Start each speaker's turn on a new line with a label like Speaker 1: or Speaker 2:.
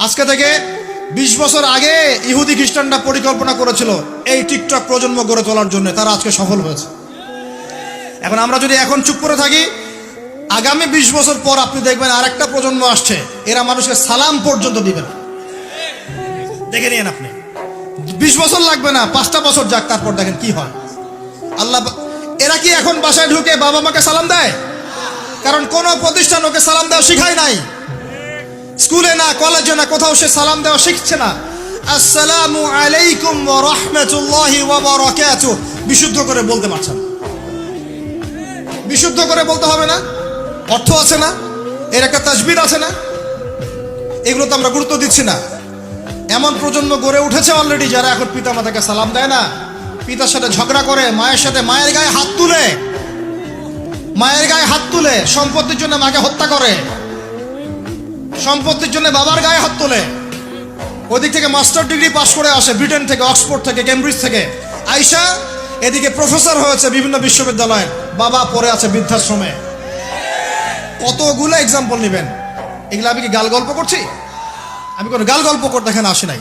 Speaker 1: আজকে থেকে ২০ বছর আগে ইহুদি খ্রিস্টানরা পরিকল্পনা করেছিল এই টিকটক প্রজন্ম গড়ে তোলার জন্য, তারা আজকে সফল হয়েছে। এখন আমরা যদি এখন চুপ করে থাকি, আগামী ২০ বছর পর আপনি দেখবেন আরেকটা প্রজন্ম আসছে, এরা মানুষকে সালাম পর্যন্ত দিবে না। দেখে নিন আপনি, ২০ বছর লাগবে না, ৫টা বছর যাক, তারপর দেখেন কি হয়। আল্লাহ, এরা কি এখন বাসায় ঢুকে বাবা মাকে সালাম দেয়? কারণ কোন প্রতিষ্ঠান ওকে সালাম দেওয়া শিখায় নাই। স্কুলে না, কলেজে না, কোথাও সে সালাম দেওয়া শিখছে না। আসসালামু আলাইকুম ওয়া রাহমাতুল্লাহি ওয়া বারাকাতুহু বিশুদ্ধ করে বলতে পারছে না। বিশুদ্ধ করে বলতে হবে না? অর্থ আছে না? এর একটা তাসবির আছে না? এগুলো তো আমরা গুরুত্ব দিচ্ছি না। এমন প্রজন্ম গড়ে উঠেছে অলরেডি, যারা এখন পিতা মাতাকে সালাম দেয় না, পিতার সাথে ঝগড়া করে, মায়ের সাথে, মায়ের গায়ে হাত তুলে, মায়ের গায়ে হাত তুলে, সম্পত্তির জন্য মাকে হত্যা করে, সম্পত্তির জন্য বাবার গায়ে হাত তোলে। ওদিক থেকে মাস্টার ডিগ্রি পাশ করে আসে ব্রিটেন থেকে, অক্সফোর্ড থেকে, কেমব্রিজ থেকে আইসা এদিকে প্রফেসর হয়েছে বিভিন্ন বিশ্ববিদ্যালয়ে, বাবা পড়ে আছে বৃদ্ধাশ্রমে। কতগুলো এক্সাম্পল নেবেন? এগুলো আমি কি গাল গল্প করছি? আমি কোনো গাল গল্প করতে এখানে আসি নাই।